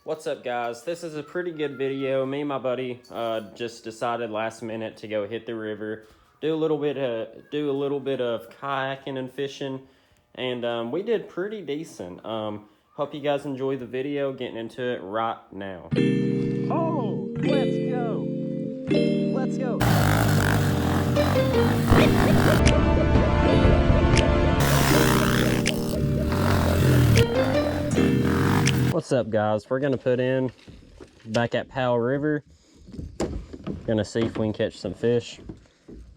What's up, guys? This is a pretty good video. Me and my buddy just decided last minute to go hit the river, do a little bit of kayaking and fishing, and we did pretty decent. Hope you guys enjoy the video. Getting into it right now. Oh, let's go! Let's go! What's up, guys? We're gonna put in back at Powell River. Gonna see if we can catch some fish.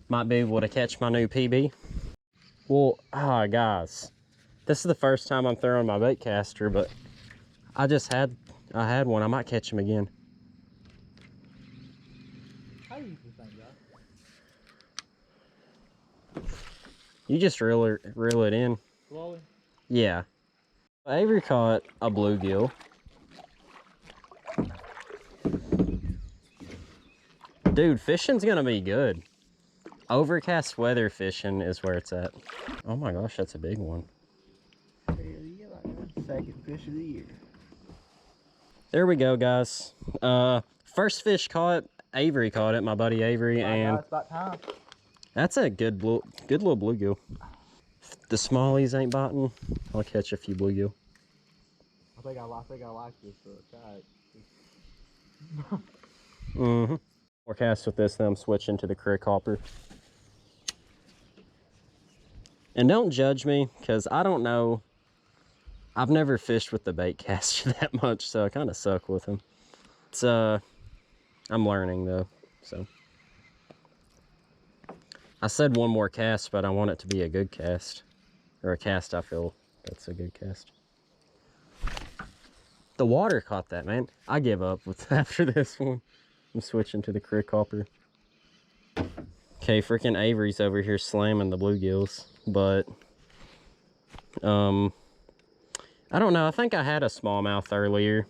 Might be able to catch my new PB. Well, guys, this is the first time I'm throwing my bait caster, but I had one. I might catch him again. How do you use this thing, guys? You just reel it in. Slowly? Yeah. Avery caught a bluegill. Dude, fishing's gonna be good. Overcast weather fishing is where it's at. Oh my gosh, that's a big one. Second fish of the year. There we go, guys. First fish caught. Avery caught it, my buddy Avery, and it's about time. That's a good little bluegill. If the smallies ain't biting, I'll catch a few bluegill. I think I like this try it. More cast with this, then I'm switching to the crick hopper. And don't judge me, because I don't know. I've never fished with the bait caster that much, so I kind of suck with them. It's I'm learning though, so. I said one more cast, but I want it to be a good cast. Or a cast I feel that's a good cast. The water caught that, man. I give up with after this one. I'm switching to the crick hopper. Okay, freaking Avery's over here slamming the bluegills, but I don't know. I think I had a smallmouth earlier.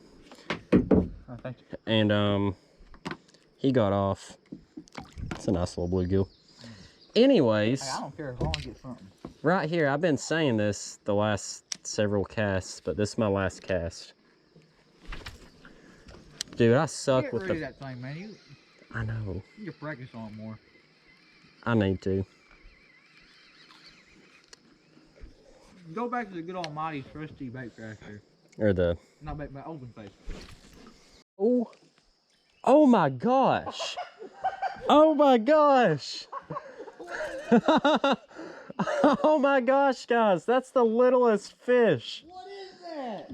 Oh, thank you. And he got off. It's a nice little bluegill. Anyways, hey, I don't care as long as I get something. Right here, I've been saying this the last several casts, but this is my last cast. Dude, I suck with that thing, man. I know. You need to practice on it more. I need to. Go back to the good almighty trusty bait caster. Or the... Not bait, but open face. Oh. Oh my gosh. Oh my gosh. Oh my gosh, guys. That's the littlest fish. What is that?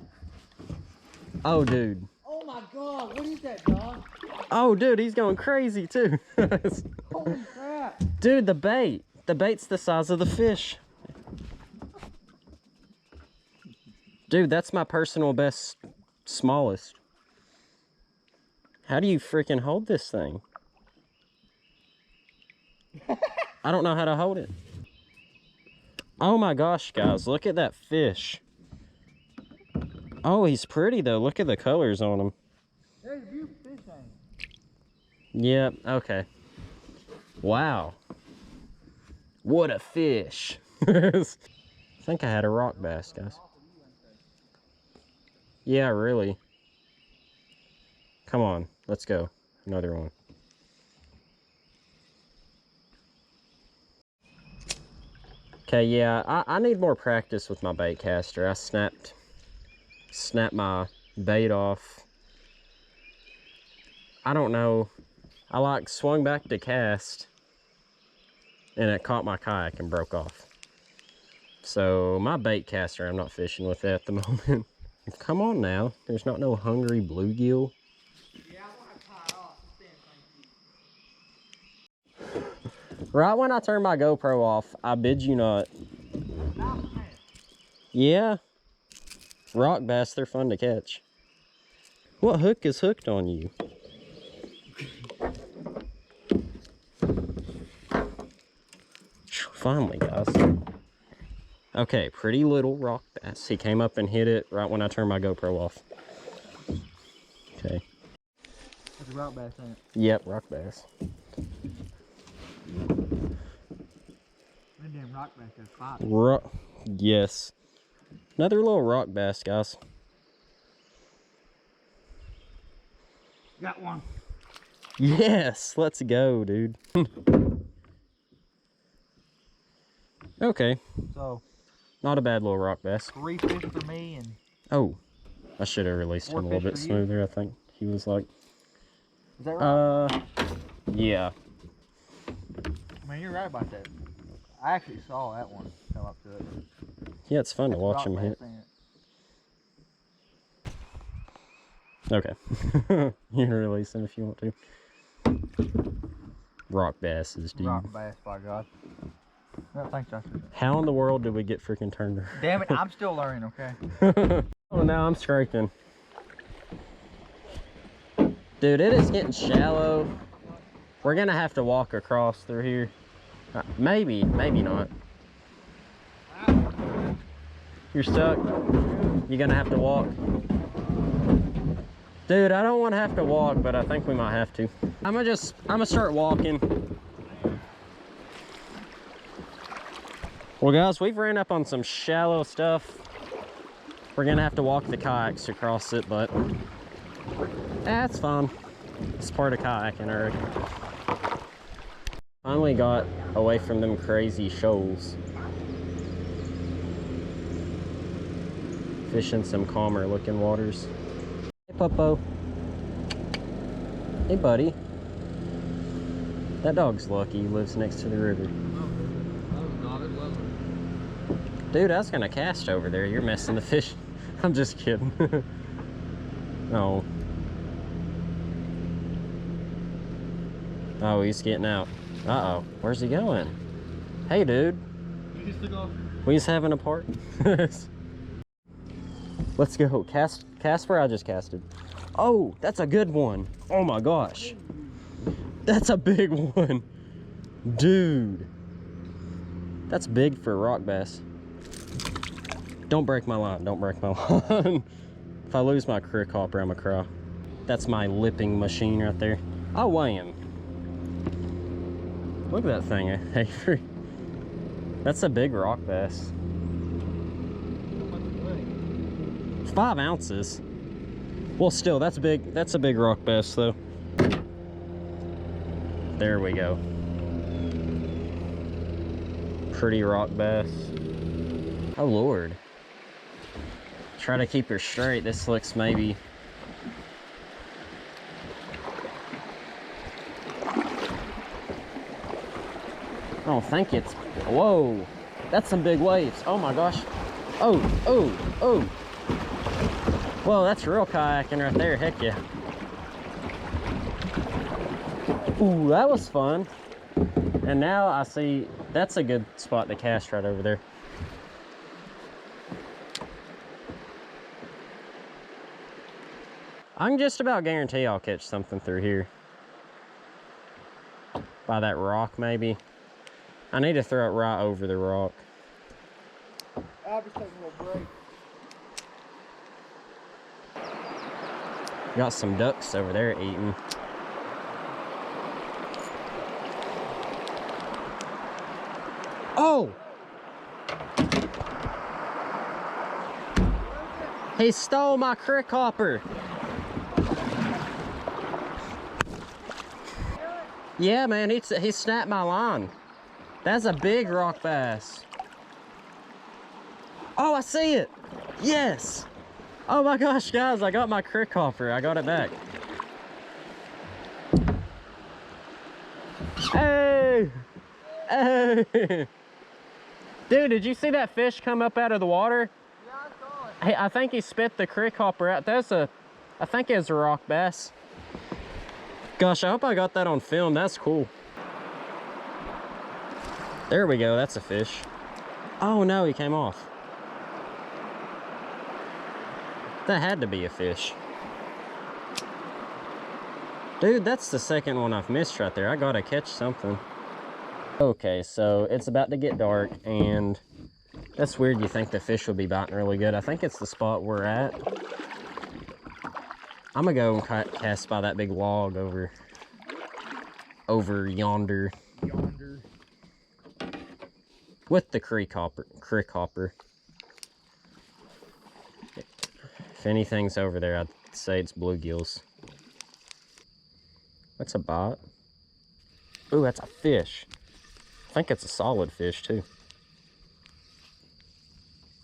Oh, dude. Oh my god, what is that, dog? Oh, dude, he's going crazy too. Holy crap. Dude, the bait. The bait's the size of the fish. Dude, that's my personal best, smallest. How do you freaking hold this thing? I don't know how to hold it. Oh my gosh, guys, look at that fish. Oh, he's pretty though. Look at the colors on him. There's a beautiful fish hanging. Yep, okay. Wow. What a fish. I think I had a rock bass, guys. Yeah, really. Come on, let's go. Another one. Okay, yeah, I need more practice with my bait caster. I snapped my bait off. I don't know. I like swung back to cast and it caught my kayak and broke off. So my bait caster, I'm not fishing with that at the moment. Come on now, there's not no hungry bluegill. Yeah, I want to tie it off. Right when I turn my GoPro off, I bid you not. Yeah. Rock bass, they're fun to catch. What hook is hooked on you? Finally, guys. Okay, pretty little rock bass. He came up and hit it right when I turned my GoPro off. Okay. That's a rock bass, ain't it? Yep, rock bass. That damn rock bass is fighting. Yes. Another little rock bass, guys. Got one. Yes, let's go, dude. Okay. So, not a bad little rock bass. 3 fish for me and Oh, I should have released him a little bit smoother. I think he was like. Is that right? Yeah. I mean, you're right about that. I actually saw that one come up to it. Yeah, it's fun to watch him hit. Okay. You can release him if you want to. Rock basses, dude. Rock bass, by God. No, thanks, I should. How in the world did we get freaking turned around? Damn it, I'm still learning, okay? Oh, now I'm scraping. Dude, it is getting shallow. We're gonna have to walk across through here. Maybe not. You're stuck? You're gonna have to walk? Dude, I don't want to have to walk, but I think we might have to. I'm gonna start walking. Well, guys, we've ran up on some shallow stuff. We're gonna have to walk the kayaks across it, but that's fun. It's part of kayaking already. Finally got away from them crazy shoals. Fishing some calmer looking waters. Hey, Puppo. Hey, buddy. That dog's lucky he lives next to the river. Dude, I was gonna cast over there. You're messing the fish. I'm just kidding. Oh. Oh, he's getting out. Uh-oh. Where's he going? Hey, dude. You just took off. We just having a part? Let's go. Casper, I just casted. Oh, that's a good one. Oh my gosh. That's a big one. Dude. That's big for a rock bass. Don't break my line. Don't break my line. If I lose my crick hopper, I'm gonna cry. That's my lipping machine right there. I'll weigh him. Look at that thing, Avery. That's a big rock bass. 5 ounces. Well, still, that's big. That's a big rock bass, though. There we go. Pretty rock bass. Oh, Lord. Try to keep her straight. This looks maybe... I don't think it's... Whoa. That's some big waves. Oh, my gosh. Oh, oh, oh. Whoa, that's real kayaking right there. Heck yeah. Ooh, that was fun. And now I see that's a good spot to cast right over there. I can just about guarantee I'll catch something through here. By that rock, maybe. I need to throw it right over the rock. I'll just take a little break. Got some ducks over there eating. Oh! He stole my crick hopper. Yeah, man, he snapped my line. That's a big rock bass. Oh, I see it. Yes. Oh my gosh, guys, I got my crick hopper. I got it back. Hey! Hey! Dude, did you see that fish come up out of the water? Yeah, I saw it. Hey, I think he spit the crick hopper out. I think it was a rock bass. Gosh, I hope I got that on film. That's cool. There we go, that's a fish. Oh no, he came off. That had to be a fish. Dude, that's the second one I've missed right there. I gotta catch something. Okay, so it's about to get dark, and that's weird. You think the fish will be biting really good. I think it's the spot we're at. I'm gonna go and cast by that big log over yonder. With the crick hopper. If anything's over there, I'd say it's bluegills. That's a bite. Ooh, that's a fish. I think it's a solid fish, too.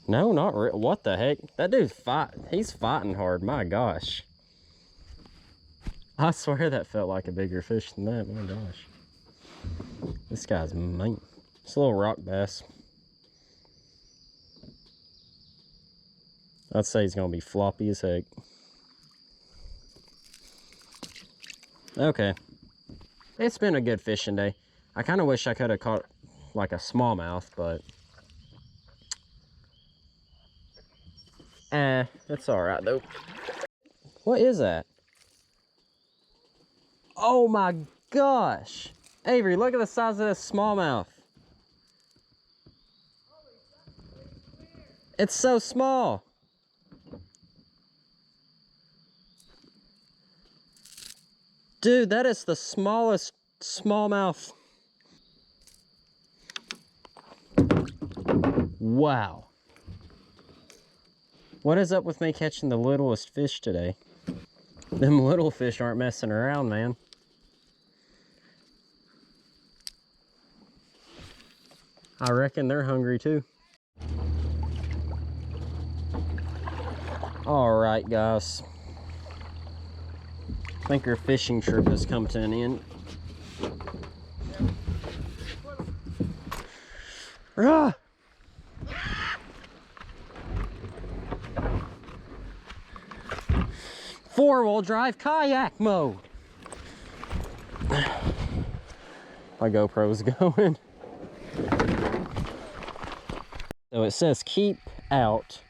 No, not real. What the heck? That dude's he's fighting hard. My gosh. I swear that felt like a bigger fish than that. My gosh. This guy's mean. It's a little rock bass. I'd say he's going to be floppy as heck. Okay. It's been a good fishing day. I kind of wish I could have caught like a smallmouth, but it's all right though. What is that? Oh my gosh. Avery, look at the size of this smallmouth. It's so small. Dude, that is the smallest smallmouth. Wow. What is up with me catching the littlest fish today? Them little fish aren't messing around, man. I reckon they're hungry too. All right, guys. I think our fishing trip has come to an end. Ah! Four-wheel drive kayak mode. My GoPro's going. So it says keep out,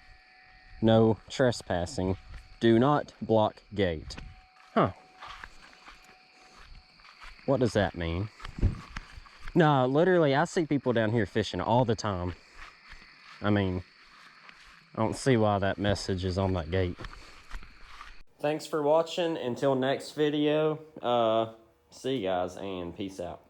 no trespassing, do not block gate. Huh. What does that mean? No, literally, I see people down here fishing all the time. I mean, I don't see why that message is on that gate. Thanks for watching. Until next video, see you guys and peace out.